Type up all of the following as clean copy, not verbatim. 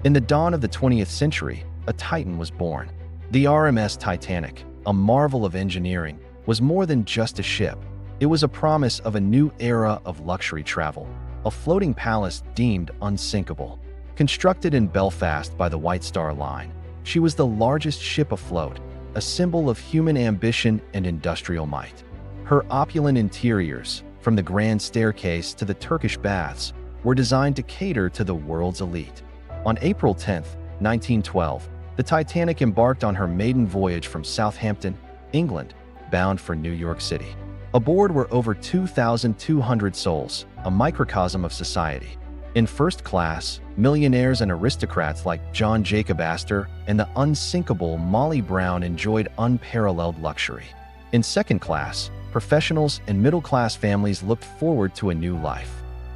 In the dawn of the 20th century, a titan was born. The RMS Titanic, a marvel of engineering, was more than just a ship. It was a promise of a new era of luxury travel, a floating palace deemed unsinkable. Constructed in Belfast by the White Star Line, she was the largest ship afloat, a symbol of human ambition and industrial might. Her opulent interiors, from the grand staircase to the Turkish baths, were designed to cater to the world's elite. On April 10, 1912, the Titanic embarked on her maiden voyage from Southampton, England, bound for New York City. Aboard were over 2,200 souls, a microcosm of society. In first class, millionaires and aristocrats like John Jacob Astor and the unsinkable Molly Brown enjoyed unparalleled luxury. In second class, professionals and middle-class families looked forward to a new life.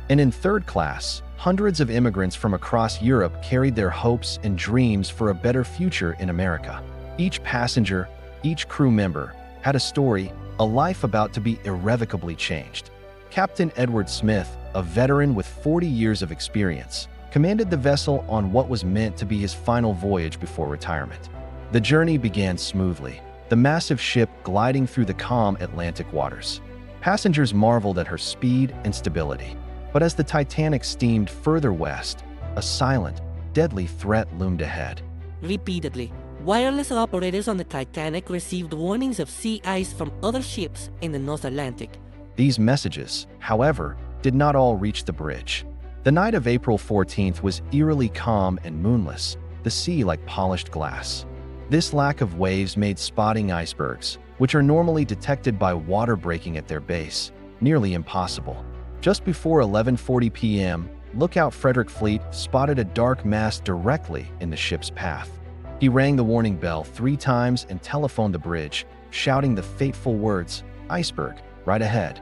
And in third class, hundreds of immigrants from across Europe carried their hopes and dreams for a better future in America. Each passenger, each crew member, had a story, a life about to be irrevocably changed. Captain Edward Smith, a veteran with 40 years of experience, commanded the vessel on what was meant to be his final voyage before retirement. The journey began smoothly, the massive ship gliding through the calm Atlantic waters. Passengers marveled at her speed and stability. But as the Titanic steamed further west, a silent, deadly threat loomed ahead. Repeatedly, wireless operators on the Titanic received warnings of sea ice from other ships in the North Atlantic. These messages, however, did not all reach the bridge. The night of April 14th was eerily calm and moonless, the sea like polished glass. This lack of waves made spotting icebergs, which are normally detected by water breaking at their base, nearly impossible. Just before 11:40 p.m., lookout Frederick Fleet spotted a dark mass directly in the ship's path. He rang the warning bell 3 times and telephoned the bridge, shouting the fateful words, "Iceberg, right ahead."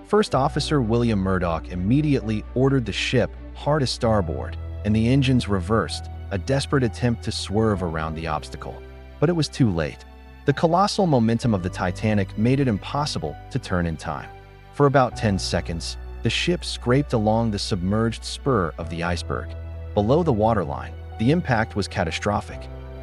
First Officer William Murdoch immediately ordered the ship hard a starboard, and the engines reversed, a desperate attempt to swerve around the obstacle. But it was too late. The colossal momentum of the Titanic made it impossible to turn in time. For about 10 seconds, the ship scraped along the submerged spur of the iceberg. Below the waterline, the impact was catastrophic.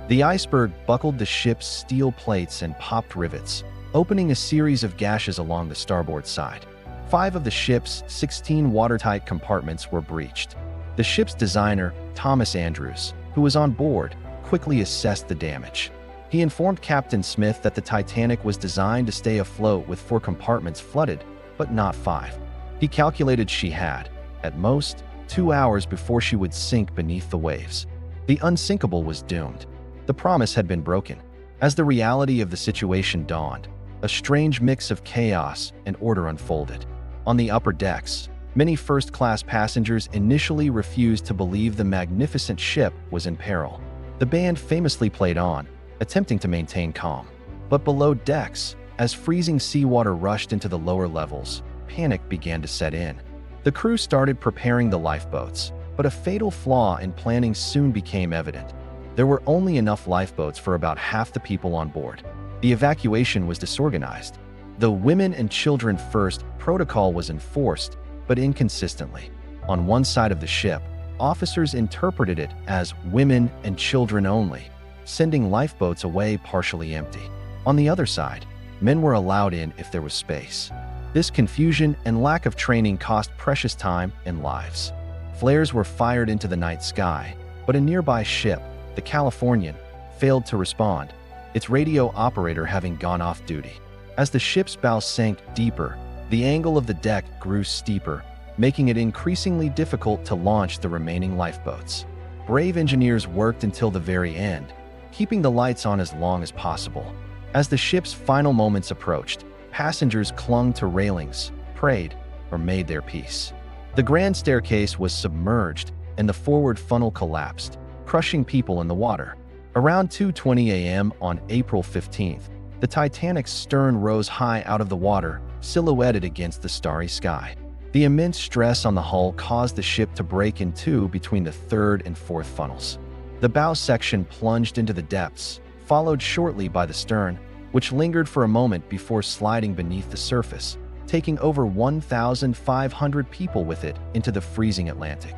The iceberg buckled the ship's steel plates and popped rivets, opening a series of gashes along the starboard side. 5 of the ship's 16 watertight compartments were breached. The ship's designer, Thomas Andrews, who was on board, quickly assessed the damage. He informed Captain Smith that the Titanic was designed to stay afloat with 4 compartments flooded, but not 5. He calculated she had, at most, 2 hours before she would sink beneath the waves. The Unsinkable was doomed. The promise had been broken. As the reality of the situation dawned, a strange mix of chaos and order unfolded. On the upper decks, many first-class passengers initially refused to believe the magnificent ship was in peril. The band famously played on, attempting to maintain calm. But below decks, as freezing seawater rushed into the lower levels, panic began to set in. The crew started preparing the lifeboats, but a fatal flaw in planning soon became evident. There were only enough lifeboats for about half the people on board. The evacuation was disorganized. The women and children first protocol was enforced, but inconsistently. On one side of the ship, officers interpreted it as women and children only, sending lifeboats away partially empty. On the other side, men were allowed in if there was space. This confusion and lack of training cost precious time and lives. Flares were fired into the night sky, but a nearby ship, the Californian, failed to respond, its radio operator having gone off duty. As the ship's bow sank deeper, the angle of the deck grew steeper, making it increasingly difficult to launch the remaining lifeboats. Brave engineers worked until the very end, keeping the lights on as long as possible. As the ship's final moments approached, passengers clung to railings, prayed, or made their peace. The grand staircase was submerged, and the forward funnel collapsed, crushing people in the water. Around 2:20 a.m. on April 15th, the Titanic's stern rose high out of the water, silhouetted against the starry sky. The immense stress on the hull caused the ship to break in two between the third and fourth funnels. The bow section plunged into the depths, followed shortly by the stern, which lingered for a moment before sliding beneath the surface, taking over 1,500 people with it into the freezing Atlantic.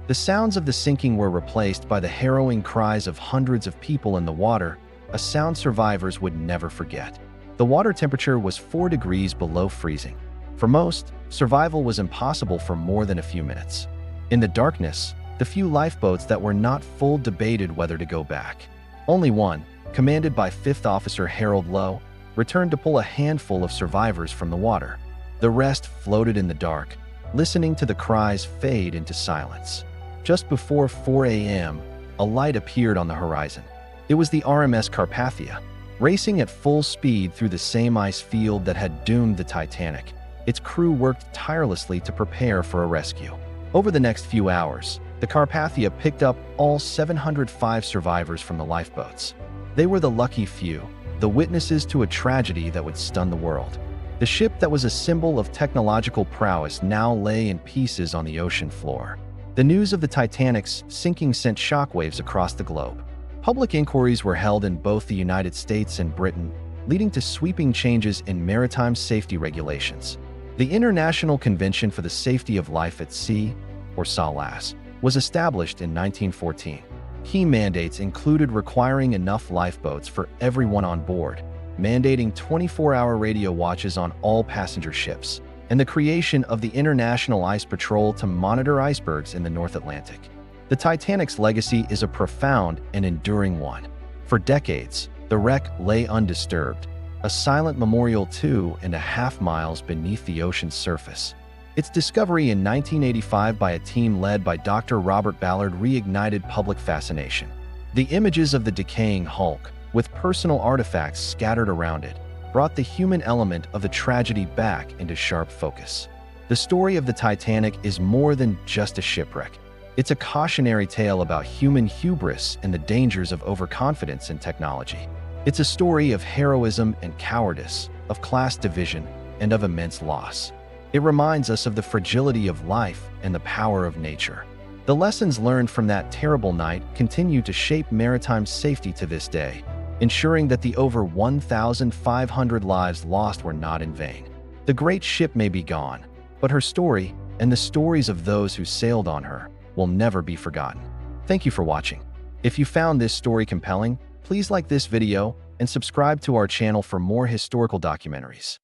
The sounds of the sinking were replaced by the harrowing cries of hundreds of people in the water, a sound survivors would never forget. The water temperature was 4 degrees below freezing. For most, survival was impossible for more than a few minutes. In the darkness, the few lifeboats that were not full debated whether to go back. Only one, commanded by 5th Officer Harold Lowe, returned to pull a handful of survivors from the water. The rest floated in the dark, listening to the cries fade into silence. Just before 4 a.m., a light appeared on the horizon. It was the RMS Carpathia, racing at full speed through the same ice field that had doomed the Titanic. Its crew worked tirelessly to prepare for a rescue. Over the next few hours, the Carpathia picked up all 705 survivors from the lifeboats. They were the lucky few, the witnesses to a tragedy that would stun the world. The ship that was a symbol of technological prowess now lay in pieces on the ocean floor. The news of the Titanic's sinking sent shockwaves across the globe. Public inquiries were held in both the United States and Britain, leading to sweeping changes in maritime safety regulations. The International Convention for the Safety of Life at Sea, or SOLAS, was established in 1914. Key mandates included requiring enough lifeboats for everyone on board, mandating 24-hour radio watches on all passenger ships, and the creation of the International Ice Patrol to monitor icebergs in the North Atlantic. The Titanic's legacy is a profound and enduring one. For decades, the wreck lay undisturbed, a silent memorial 2.5 miles beneath the ocean's surface. Its discovery in 1985 by a team led by Dr. Robert Ballard reignited public fascination. The images of the decaying hulk, with personal artifacts scattered around it, brought the human element of the tragedy back into sharp focus. The story of the Titanic is more than just a shipwreck. It's a cautionary tale about human hubris and the dangers of overconfidence in technology. It's a story of heroism and cowardice, of class division, and of immense loss. It reminds us of the fragility of life and the power of nature. The lessons learned from that terrible night continue to shape maritime safety to this day, ensuring that the over 1,500 lives lost were not in vain. The great ship may be gone, but her story, and the stories of those who sailed on her, will never be forgotten. Thank you for watching. If you found this story compelling, please like this video and subscribe to our channel for more historical documentaries.